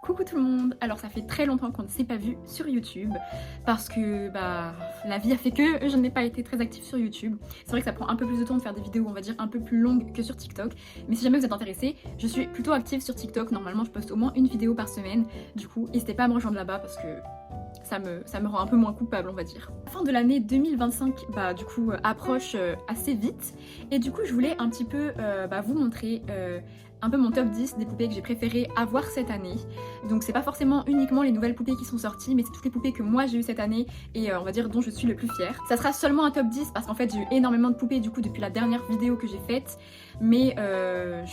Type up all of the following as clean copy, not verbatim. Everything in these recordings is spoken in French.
Coucou tout le monde. Alors ça fait très longtemps qu'on ne s'est pas vu sur YouTube parce que la vie a fait que je n'ai pas été très active sur YouTube. C'est vrai que ça prend un peu plus de temps de faire des vidéos, on va dire un peu plus longues que sur TikTok, mais si jamais vous êtes intéressés, je suis plutôt active sur TikTok. Normalement je poste au moins une vidéo par semaine, du coup n'hésitez pas à me rejoindre là-bas parce que ça me rend un peu moins coupable, on va dire. La fin de l'année 2025 approche assez vite, et du coup je voulais un petit peu vous montrer un peu mon top 10 des poupées que j'ai préféré avoir cette année. Donc c'est pas forcément uniquement les nouvelles poupées qui sont sorties, mais c'est toutes les poupées que moi j'ai eues cette année et on va dire dont je suis le plus fière. Ça sera seulement un top 10 parce qu'en fait j'ai eu énormément de poupées du coup depuis la dernière vidéo que j'ai faite, mais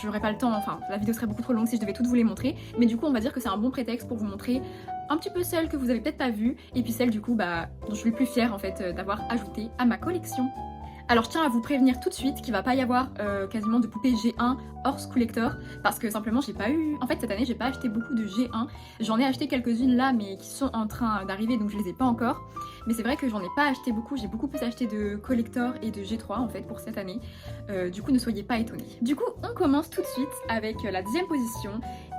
j'aurais pas le temps, enfin la vidéo serait beaucoup trop longue si je devais toutes vous les montrer, mais du coup on va dire que c'est un bon prétexte pour vous montrer un petit peu celles que vous avez peut-être pas vues, et puis celles du coup dont je suis le plus fière en fait d'avoir ajouté à ma collection. Alors je tiens à vous prévenir tout de suite qu'il va pas y avoir quasiment de poupées G1 hors collector parce que simplement j'ai pas eu... En fait cette année j'ai pas acheté beaucoup de G1, j'en ai acheté quelques-unes là mais qui sont en train d'arriver donc je les ai pas encore. Mais c'est vrai que j'en ai pas acheté beaucoup, j'ai beaucoup plus acheté de collector et de G3 en fait pour cette année. Du coup ne soyez pas étonnés. Du coup on commence tout de suite avec la 10e position.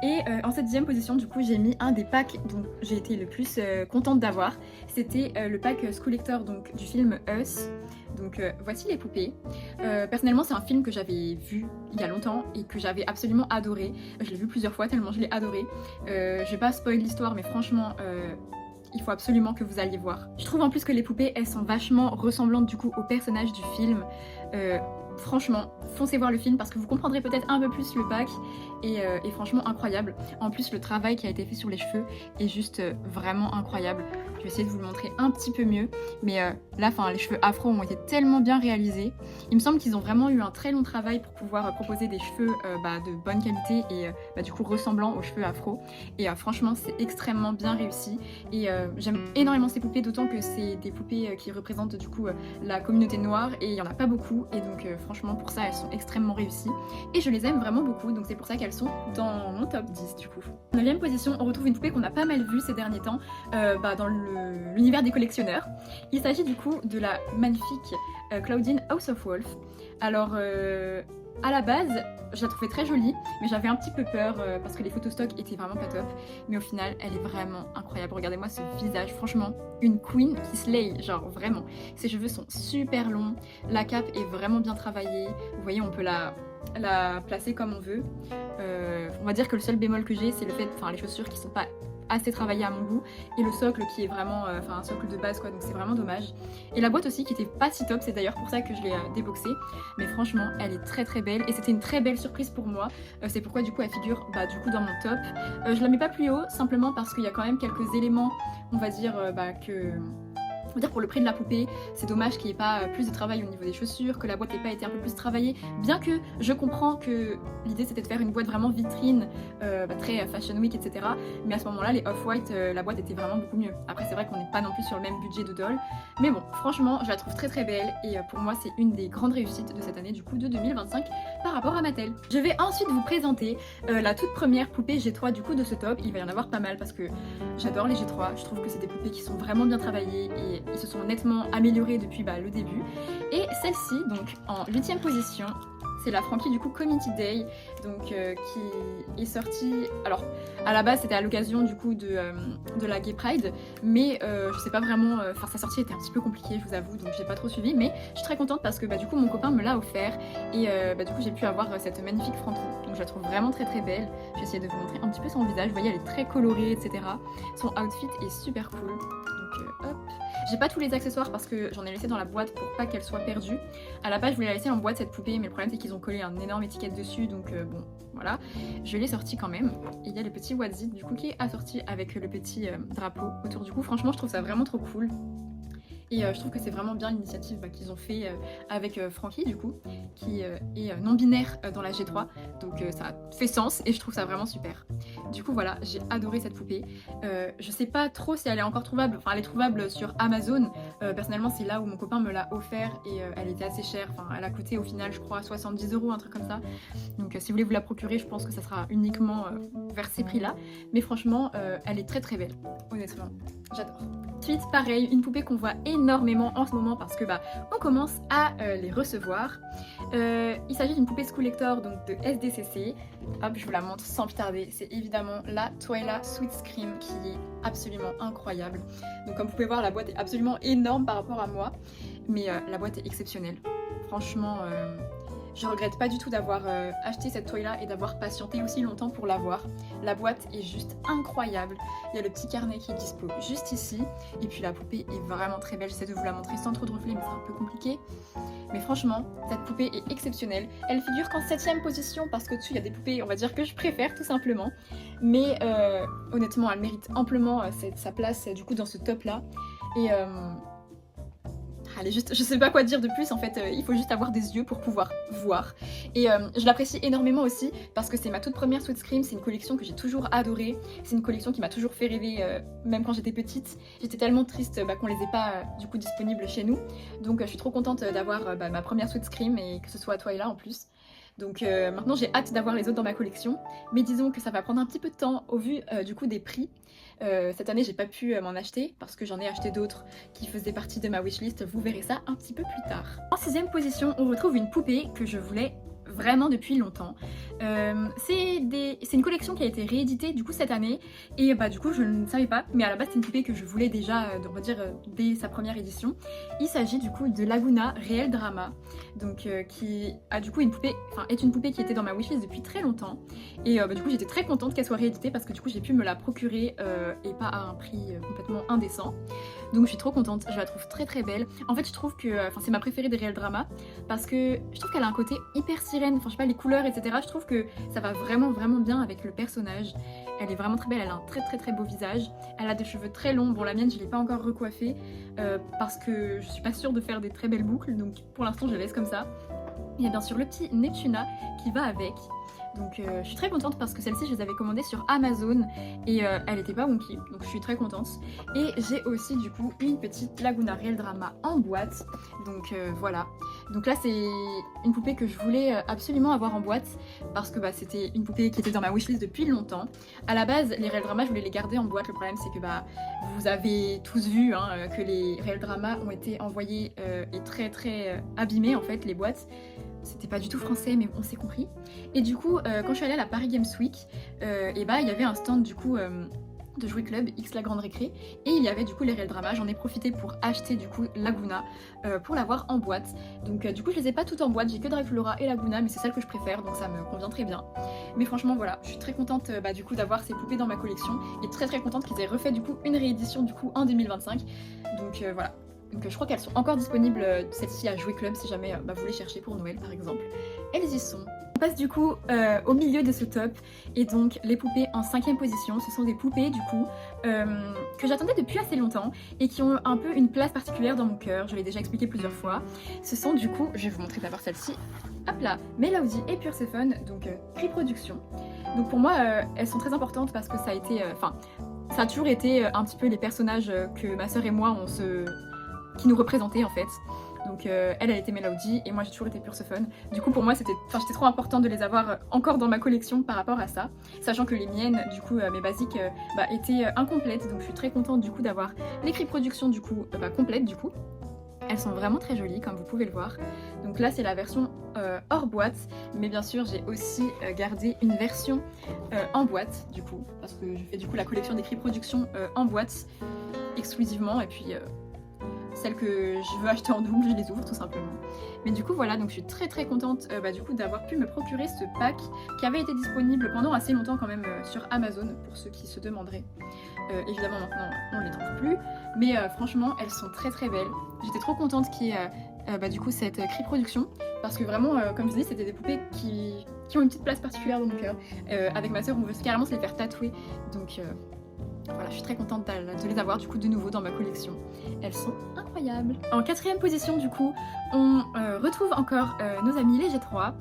Et en cette 10e position du coup j'ai mis un des packs dont j'ai été le plus contente d'avoir. C'était le pack collector donc du film Us. Donc voici les poupées. Personnellement c'est un film que j'avais vu il y a longtemps et que j'avais absolument adoré. Je l'ai vu plusieurs fois tellement je l'ai adoré. Je vais pas spoiler l'histoire mais franchement il faut absolument que vous alliez voir. Je trouve en plus que les poupées elles sont vachement ressemblantes du coup aux personnages du film. Franchement, foncez voir le film parce que vous comprendrez peut-être un peu plus le pack et franchement incroyable. En plus le travail qui a été fait sur les cheveux est juste vraiment incroyable. Je vais essayer de vous le montrer un petit peu mieux, mais là les cheveux afro ont été tellement bien réalisés. Il me semble qu'ils ont vraiment eu un très long travail pour pouvoir proposer des cheveux de bonne qualité et du coup ressemblants aux cheveux afro. Et franchement c'est extrêmement bien réussi et j'aime énormément ces poupées, d'autant que c'est des poupées qui représentent du coup la communauté noire et il y en a pas beaucoup et donc franchement pour ça elles sont extrêmement réussies et je les aime vraiment beaucoup, donc c'est pour ça qu'elles sont dans mon top 10 du coup. En 9e position on retrouve une poupée qu'on a pas mal vue ces derniers temps dans l'univers des collectionneurs. Il s'agit du coup de la magnifique Claudine House of Wolf. Alors à la base je la trouvais très jolie mais j'avais un petit peu peur parce que les photos stock étaient vraiment pas top, mais au final elle est vraiment incroyable. Regardez-moi ce visage, franchement une queen qui slay, genre vraiment. Ses cheveux sont super longs, la cape est vraiment bien travaillée, vous voyez on peut la placer comme on veut. On va dire que le seul bémol que j'ai c'est le fait, les chaussures qui sont pas assez travaillé à mon goût et le socle qui est vraiment un socle de base quoi, donc c'est vraiment dommage. Et la boîte aussi qui était pas si top, c'est d'ailleurs pour ça que je l'ai déboxée, mais franchement elle est très très belle et c'était une très belle surprise pour moi. C'est pourquoi du coup elle figure du coup dans mon top. Je la mets pas plus haut simplement parce qu'il y a quand même quelques éléments on va dire on va dire pour le prix de la poupée, c'est dommage qu'il n'y ait pas plus de travail au niveau des chaussures, que la boîte n'ait pas été un peu plus travaillée, bien que je comprends que l'idée c'était de faire une boîte vraiment vitrine, très fashion week etc. Mais à ce moment là les off-white, la boîte était vraiment beaucoup mieux. Après c'est vrai qu'on n'est pas non plus sur le même budget de doll, mais bon franchement je la trouve très très belle et pour moi c'est une des grandes réussites de cette année du coup de 2025 par rapport à Mattel. Je vais ensuite vous présenter la toute première poupée G3 du coup de ce top. Il va y en avoir pas mal parce que j'adore les G3, je trouve que c'est des poupées qui sont vraiment bien travaillées et ils se sont nettement améliorés depuis le début. Et celle-ci, donc en 8e position, c'est la Frankie du coup Community Day, donc qui est sortie. Alors à la base c'était à l'occasion du coup de la Gay Pride, mais je sais pas vraiment, sa sortie était un petit peu compliquée je vous avoue, donc j'ai pas trop suivi, mais je suis très contente parce que du coup mon copain me l'a offert et du coup j'ai pu avoir cette magnifique Frankie, donc je la trouve vraiment très très belle. Je vais essayer de vous montrer un petit peu son visage, vous voyez elle est très colorée etc. Son outfit est super cool, donc hop. J'ai pas tous les accessoires parce que j'en ai laissé dans la boîte pour pas qu'elle soit perdue. À la base je voulais la laisser en boîte cette poupée, mais le problème c'est qu'ils ont collé une énorme étiquette dessus, donc bon voilà. Je l'ai sortie quand même. Et il y a le petit Wadzit du coup qui est assorti avec le petit drapeau autour du cou. Franchement je trouve ça vraiment trop cool. Et je trouve que c'est vraiment bien l'initiative qu'ils ont fait avec Frankie du coup, qui est non-binaire dans la G3, donc ça fait sens et je trouve ça vraiment super. Du coup voilà, j'ai adoré cette poupée. Je sais pas trop si elle est encore trouvable, elle est trouvable sur Amazon. Personnellement c'est là où mon copain me l'a offert et elle était assez chère, elle a coûté au final je crois 70 €, un truc comme ça. Donc si vous voulez vous la procurer, je pense que ça sera uniquement vers ces prix là. Mais franchement elle est très très belle, honnêtement, j'adore. Ensuite pareil, une poupée qu'on voit énormément en ce moment parce que on commence à les recevoir. Il s'agit d'une poupée collector donc de SDCC. Hop, je vous la montre sans plus tarder. C'est évidemment la Twyla Sweet Scream qui est absolument incroyable. Donc comme vous pouvez voir, la boîte est absolument énorme par rapport à moi, mais la boîte est exceptionnelle. Franchement, je regrette pas du tout d'avoir acheté cette Twyla et d'avoir patienté aussi longtemps pour l'avoir. La boîte est juste incroyable. Il y a le petit carnet qui est dispo juste ici. Et puis la poupée est vraiment très belle. J'essaie de vous la montrer sans trop de reflets, mais c'est un peu compliqué. Mais franchement, cette poupée est exceptionnelle. Elle figure qu'en 7ème position parce qu'au-dessus, il y a des poupées, on va dire, que je préfère tout simplement. Mais honnêtement, elle mérite amplement sa place du coup dans ce top-là. Et allez, juste, je sais pas quoi dire de plus en fait, il faut juste avoir des yeux pour pouvoir voir. Et je l'apprécie énormément aussi parce que c'est ma toute première Sweet Scream, c'est une collection que j'ai toujours adorée, c'est une collection qui m'a toujours fait rêver, même quand j'étais petite. J'étais tellement triste qu'on les ait pas du coup disponibles chez nous, donc je suis trop contente d'avoir ma première Sweet Scream et que ce soit à Twyla en plus. Donc maintenant j'ai hâte d'avoir les autres dans ma collection, mais disons que ça va prendre un petit peu de temps au vu du coup des prix. Cette année j'ai pas pu m'en acheter parce que j'en ai acheté d'autres qui faisaient partie de ma wishlist, vous verrez ça un petit peu plus tard. En 6ème position on retrouve une poupée que je voulais vraiment depuis longtemps. C'est une collection qui a été rééditée du coup cette année et du coup je ne savais pas, mais à la base c'est une poupée que je voulais déjà on va dire dès sa première édition. Il s'agit du coup de Laguna Réel Drama, donc qui a du coup est une poupée qui était dans ma wishlist depuis très longtemps et du coup j'étais très contente qu'elle soit rééditée parce que du coup j'ai pu me la procurer et pas à un prix complètement indécent. Donc je suis trop contente, je la trouve très très belle. En fait je trouve que c'est ma préférée des Réel Drama parce que je trouve qu'elle a un côté hyper sirène, enfin je sais pas, les couleurs etc. Je trouve que ça va vraiment bien avec le personnage. Elle est vraiment très belle, elle a un très beau visage. Elle a des cheveux très longs, bon la mienne je l'ai pas encore recoiffée parce que je suis pas sûre de faire des très belles boucles, donc pour l'instant je la laisse comme ça. Il y a bien sûr le petit Neptuna qui va avec. Donc je suis très contente parce que celle-ci je les avais commandées sur Amazon et elle était pas wonky, donc je suis très contente. Et j'ai aussi du coup une petite Laguna Réel Drama en boîte, donc voilà. Donc là c'est une poupée que je voulais absolument avoir en boîte parce que c'était une poupée qui était dans ma wishlist depuis longtemps. À la base les Réel Drama je voulais les garder en boîte, le problème c'est que vous avez tous vu que les Réel Drama ont été envoyés et très abîmés en fait les boîtes. C'était pas du tout français mais on s'est compris. Et du coup quand je suis allée à la Paris Games Week, il y avait un stand du coup de Jouet Club X La Grande Récré et il y avait du coup les Réel Drama. J'en ai profité pour acheter du coup Laguna pour l'avoir en boîte. Donc du coup je les ai pas toutes en boîte, j'ai que Draculaura et Laguna mais c'est celle que je préfère donc ça me convient très bien. Mais franchement voilà, je suis très contente du coup d'avoir ces poupées dans ma collection et très contente qu'ils aient refait du coup une réédition du coup en 2025. Donc voilà. Donc je crois qu'elles sont encore disponibles, celles-ci à Jouet Club si jamais vous les cherchez pour Noël par exemple. Elles y sont. On passe du coup au milieu de ce top et donc les poupées en 5ème position. Ce sont des poupées du coup que j'attendais depuis assez longtemps et qui ont un peu une place particulière dans mon cœur. Je l'ai déjà expliqué plusieurs fois. Ce sont du coup, je vais vous montrer d'abord celle-ci. Hop là, Melody et Perséphone, donc Cri Production. Donc pour moi elles sont très importantes parce que ça a été, ça a toujours été un petit peu les personnages que ma soeur et moi qui nous représentaient en fait. Donc elle était Melody et moi j'ai toujours été Perséphone. Du coup pour moi c'était trop important de les avoir encore dans ma collection par rapport à ça. Sachant que les miennes, du coup mes basiques étaient incomplètes. Donc je suis très contente du coup d'avoir les Cri Production du coup complètes du coup. Elles sont vraiment très jolies comme vous pouvez le voir. Donc là c'est la version hors boîte. Mais bien sûr j'ai aussi gardé une version en boîte du coup. Parce que je fais du coup la collection des Cri Production en boîte exclusivement. Et puis celles que je veux acheter en double, je les ouvre tout simplement. Mais du coup voilà, donc je suis très contente du coup d'avoir pu me procurer ce pack qui avait été disponible pendant assez longtemps quand même sur Amazon pour ceux qui se demanderaient. Évidemment maintenant on ne les trouve plus, mais franchement elles sont très belles. J'étais trop contente qu'il y ait du coup cette Cri Production parce que vraiment comme je disais c'était des poupées qui ont une petite place particulière dans mon cœur. Avec ma soeur on veut carrément se les faire tatouer, donc voilà, je suis très contente de les avoir du coup de nouveau dans ma collection. Elles sont incroyables. En 4ème position du coup, on retrouve encore nos amis les G3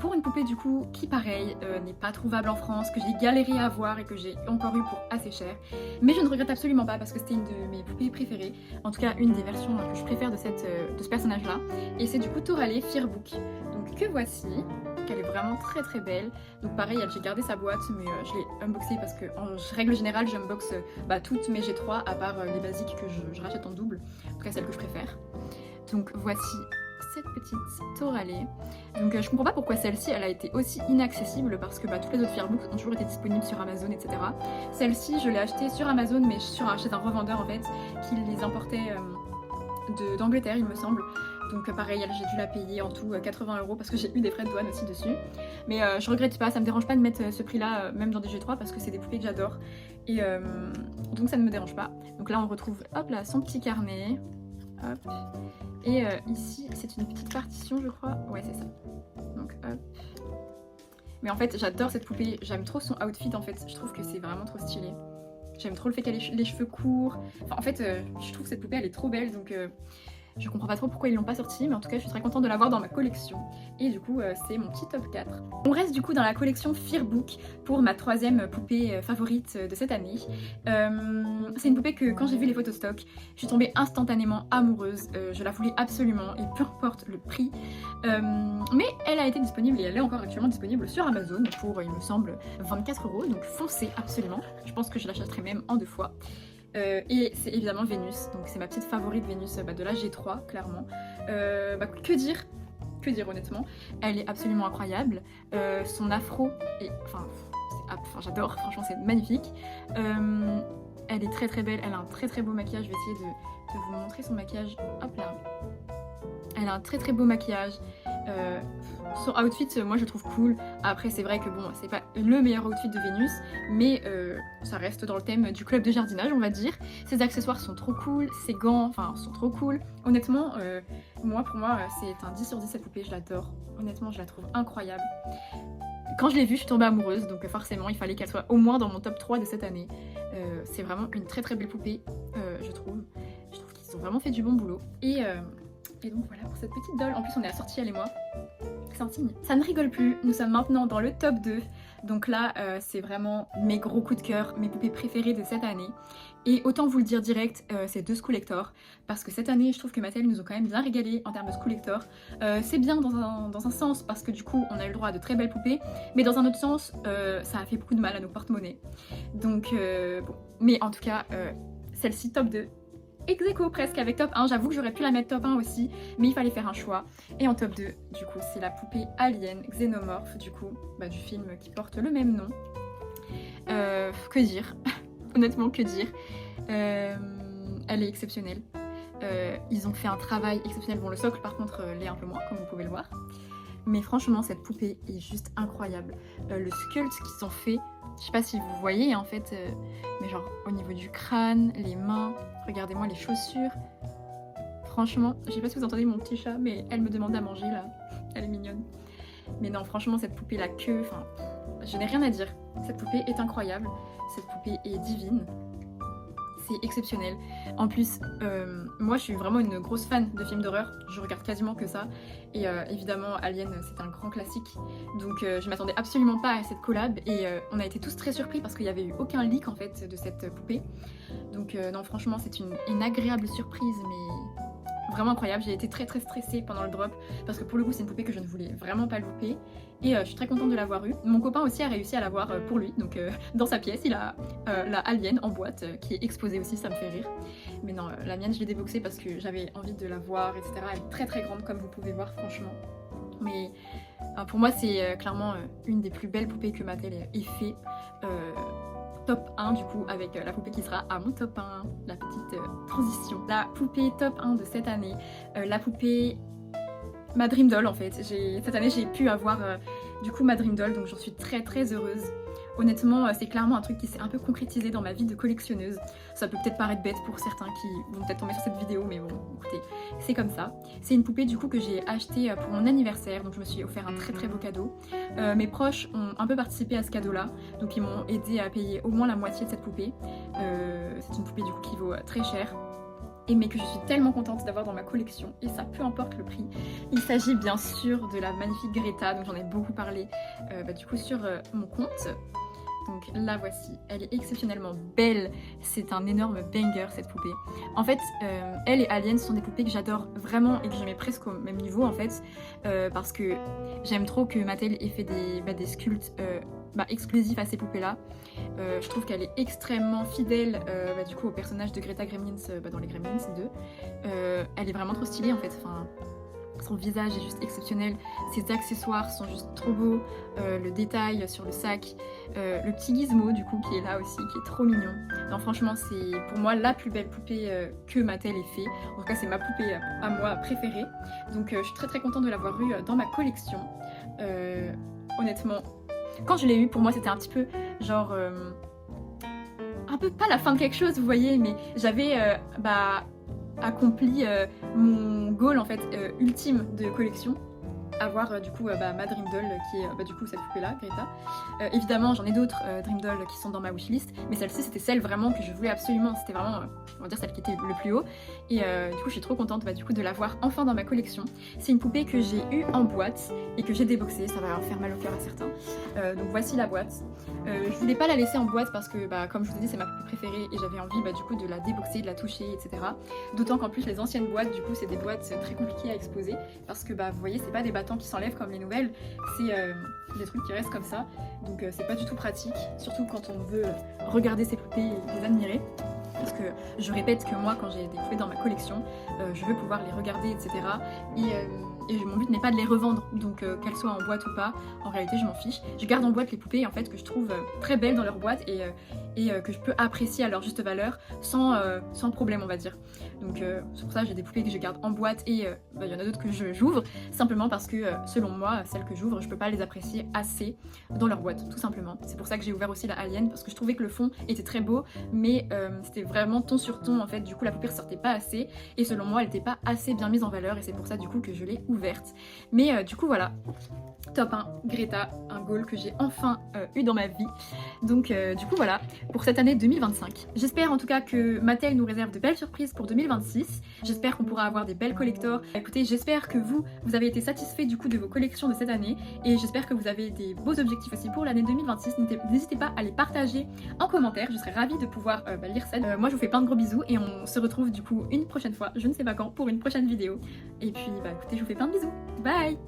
pour une poupée du coup qui pareil n'est pas trouvable en France, que j'ai galéré à avoir et que j'ai encore eu pour assez cher. Mais je ne regrette absolument pas parce que c'était une de mes poupées préférées, en tout cas une des versions que je préfère de ce personnage là. Et c'est du coup Toralé Fearbook, donc que voici. Elle est vraiment très belle. Donc pareil, j'ai gardé sa boîte mais je l'ai unboxée parce que en règle générale j'unbox toutes mes G3 à part les basiques que je rachète en double, en tout cas celles que je préfère. Donc voici cette petite Toralée. Donc je comprends pas pourquoi celle-ci elle a été aussi inaccessible parce que toutes les autres Fearbooks ont toujours été disponibles sur Amazon, etc. Celle-ci je l'ai achetée sur Amazon mais chez un revendeur en fait qui les importait d'Angleterre il me semble. Donc pareil, j'ai dû la payer en tout 80 € parce que j'ai eu des frais de douane aussi dessus. Mais je regrette pas, ça me dérange pas de mettre ce prix là même dans des G3 parce que c'est des poupées que j'adore. Et donc ça ne me dérange pas. Donc là on retrouve hop là son petit carnet. Hop. Et ici c'est une petite partition je crois. Ouais c'est ça. Donc hop. Mais en fait j'adore cette poupée, j'aime trop son outfit en fait. Je trouve que c'est vraiment trop stylé. J'aime trop le fait qu'elle ait les cheveux courts. Enfin, en fait je trouve que cette poupée elle est trop belle donc... je comprends pas trop pourquoi ils l'ont pas sorti, mais en tout cas je suis très contente de l'avoir dans ma collection. Et du coup c'est mon petit top 4. On reste du coup dans la collection Fearbook pour ma troisième poupée favorite de cette année. C'est une poupée que quand j'ai vu les photos stock, je suis tombée instantanément amoureuse. Je la voulais absolument et peu importe le prix. Mais elle a été disponible et elle est encore actuellement disponible sur Amazon pour il me semble 24 €. Donc foncez absolument. Je pense que je l'achèterai même en 2 fois. Et c'est évidemment Vénus, donc c'est ma petite favorite Vénus de la G3 clairement. Que dire honnêtement, elle est absolument incroyable. Son afro est, j'adore, franchement c'est magnifique. Elle est très très belle, elle a un très très beau maquillage, je vais essayer de vous montrer son maquillage, hop là. Elle a un très très beau maquillage. Son outfit, moi je le trouve cool. Après c'est vrai que bon, c'est pas le meilleur outfit de Vénus, mais ça reste dans le thème du club de jardinage on va dire. Ses accessoires sont trop cool, ses gants, sont trop cool. Honnêtement, pour moi c'est un 10 sur 10 cette poupée, je l'adore. Honnêtement je la trouve incroyable. Quand je l'ai vue, je suis tombée amoureuse, donc forcément il fallait qu'elle soit au moins dans mon top 3 de cette année. C'est vraiment une très très belle poupée, je trouve. Je trouve qu'ils ont vraiment fait du bon boulot. Et donc voilà pour cette petite doll. En plus on est assortis elle et moi. C'est un signe. Ça ne rigole plus, nous sommes maintenant dans le top 2. Donc là c'est vraiment mes gros coups de cœur, mes poupées préférées de cette année. Et autant vous le dire direct, c'est 2 Schoolector. Parce que cette année je trouve que Mattel nous ont quand même bien régalé en termes de Schoolector. C'est bien dans un sens parce que du coup on a eu le droit à de très belles poupées. Mais dans un autre sens ça a fait beaucoup de mal à nos porte-monnaies. Donc bon. Mais en tout cas celle-ci top 2. Ex aequo presque avec top 1, j'avoue que j'aurais pu la mettre top 1 aussi, mais il fallait faire un choix. Et en top 2, du coup, c'est la poupée Alien Xenomorph, du coup, du film qui porte le même nom. Que dire honnêtement, que dire elle est exceptionnelle. Ils ont fait un travail exceptionnel. Bon, le socle, par contre, l'est un peu moins, comme vous pouvez le voir. Mais franchement, cette poupée est juste incroyable. Le sculpt qu'ils ont fait, je sais pas si vous voyez en fait, mais genre au niveau du crâne, les mains, regardez-moi les chaussures. Franchement, je sais pas si vous entendez mon petit chat, mais elle me demande à manger là. Elle est mignonne. Mais non, franchement, cette poupée, la queue, je n'ai rien à dire. Cette poupée est incroyable. Cette poupée est divine. C'est exceptionnel. En plus, moi je suis vraiment une grosse fan de films d'horreur, je regarde quasiment que ça. Et évidemment Alien c'est un grand classique, donc je m'attendais absolument pas à cette collab. Et on a été tous très surpris parce qu'il n'y avait eu aucun leak en fait de cette poupée. Donc non franchement c'est une agréable surprise, mais vraiment incroyable. J'ai été très très stressée pendant le drop parce que pour le coup c'est une poupée que je ne voulais vraiment pas louper. Et je suis très contente de l'avoir eue. Mon copain aussi a réussi à l'avoir pour lui, donc dans sa pièce il a la Alien en boîte qui est exposée aussi, ça me fait rire. Mais non, la mienne je l'ai déboxée parce que j'avais envie de la voir, etc. Elle est très très grande comme vous pouvez voir franchement. Mais pour moi c'est clairement une des plus belles poupées que Mattel ait fait. Top 1 du coup avec la poupée qui sera à mon top 1, la petite transition. La poupée top 1 de cette année, la poupée... ma Dream Doll en fait. Cette année j'ai pu avoir du coup ma Dream Doll, donc j'en suis très très heureuse. Honnêtement c'est clairement un truc qui s'est un peu concrétisé dans ma vie de collectionneuse. Ça peut peut-être paraître bête pour certains qui vont peut-être tomber sur cette vidéo, mais bon écoutez, c'est comme ça. C'est une poupée du coup que j'ai achetée pour mon anniversaire, donc je me suis offert un très très beau cadeau. Mes proches ont un peu participé à ce cadeau là, donc ils m'ont aidé à payer au moins la moitié de cette poupée. C'est une poupée du coup qui vaut très cher. Mais que je suis tellement contente d'avoir dans ma collection, et ça peu importe le prix. Il s'agit bien sûr de la magnifique Greta, donc j'en ai beaucoup parlé du coup sur mon compte. Donc la voici, elle est exceptionnellement belle, c'est un énorme banger cette poupée. En fait, elle et Alien sont des poupées que j'adore vraiment et que je mets presque au même niveau en fait, parce que j'aime trop que Mattel ait fait des sculpts exclusifs à ces poupées là. Je trouve qu'elle est extrêmement fidèle du coup au personnage de Greta Gremlins dans les Gremlins 2. Elle est vraiment trop stylée en fait, son visage est juste exceptionnel, ses accessoires sont juste trop beaux, le détail sur le sac, le petit gizmo du coup qui est là aussi, qui est trop mignon. Non franchement c'est pour moi la plus belle poupée que Mattel ait fait, en tout cas c'est ma poupée à moi préférée, donc je suis très contente de l'avoir eue dans ma collection. Honnêtement, quand je l'ai eue pour moi c'était un petit peu genre... un peu pas la fin de quelque chose vous voyez, mais j'avais accompli mon goal en fait ultime de collection, avoir du coup ma Dream Doll qui est du coup cette poupée là, Greta. Évidemment j'en ai d'autres Dream Doll qui sont dans ma wishlist, mais celle-ci c'était celle vraiment que je voulais absolument, c'était vraiment on va dire celle qui était le plus haut, et du coup je suis trop contente du coup de l'avoir enfin dans ma collection. C'est une poupée que j'ai eue en boîte et que j'ai déboxée, ça va faire mal au cœur à certains, donc voici la boîte. Je voulais pas la laisser en boîte parce que comme je vous ai dit c'est ma poupée préférée et j'avais envie du coup de la déboxer, de la toucher, etc. D'autant qu'en plus les anciennes boîtes du coup c'est des boîtes très compliquées à exposer parce que vous voyez c'est pas des battants qui s'enlèvent comme les nouvelles, c'est des trucs qui restent comme ça, donc c'est pas du tout pratique, surtout quand on veut regarder ces poupées et les admirer. Parce que je répète que moi quand j'ai des poupées dans ma collection, je veux pouvoir les regarder, etc. Et mon but n'est pas de les revendre, donc qu'elles soient en boîte ou pas, en réalité je m'en fiche. Je garde en boîte les poupées en fait que je trouve très belles dans leur boîte et que je peux apprécier à leur juste valeur sans problème on va dire. Donc c'est pour ça que j'ai des poupées que je garde en boîte et il y en a d'autres que j'ouvre, simplement parce que selon moi, celles que j'ouvre, je peux pas les apprécier assez dans leur boîte, tout simplement. C'est pour ça que j'ai ouvert aussi la Alien, parce que je trouvais que le fond était très beau, mais c'était vraiment ton sur ton en fait, du coup la poupée ressortait pas assez, et selon moi elle était pas assez bien mise en valeur, et c'est pour ça du coup que je l'ai ouverte. Mais du coup voilà, top 1, Greta, un goal que j'ai enfin eu dans ma vie. Donc du coup voilà, pour cette année 2025. J'espère en tout cas que Mattel nous réserve de belles surprises pour 2026. J'espère qu'on pourra avoir des belles collectors. Écoutez, j'espère que vous avez été satisfaits du coup de vos collections de cette année, et j'espère que vous avez des beaux objectifs aussi pour l'année 2026. N'hésitez pas à les partager en commentaire, je serais ravie de pouvoir lire ça. Moi je vous fais plein de gros bisous et on se retrouve du coup une prochaine fois, je ne sais pas quand, pour une prochaine vidéo. Et puis écoutez, je vous fais plein de bisous. Bye!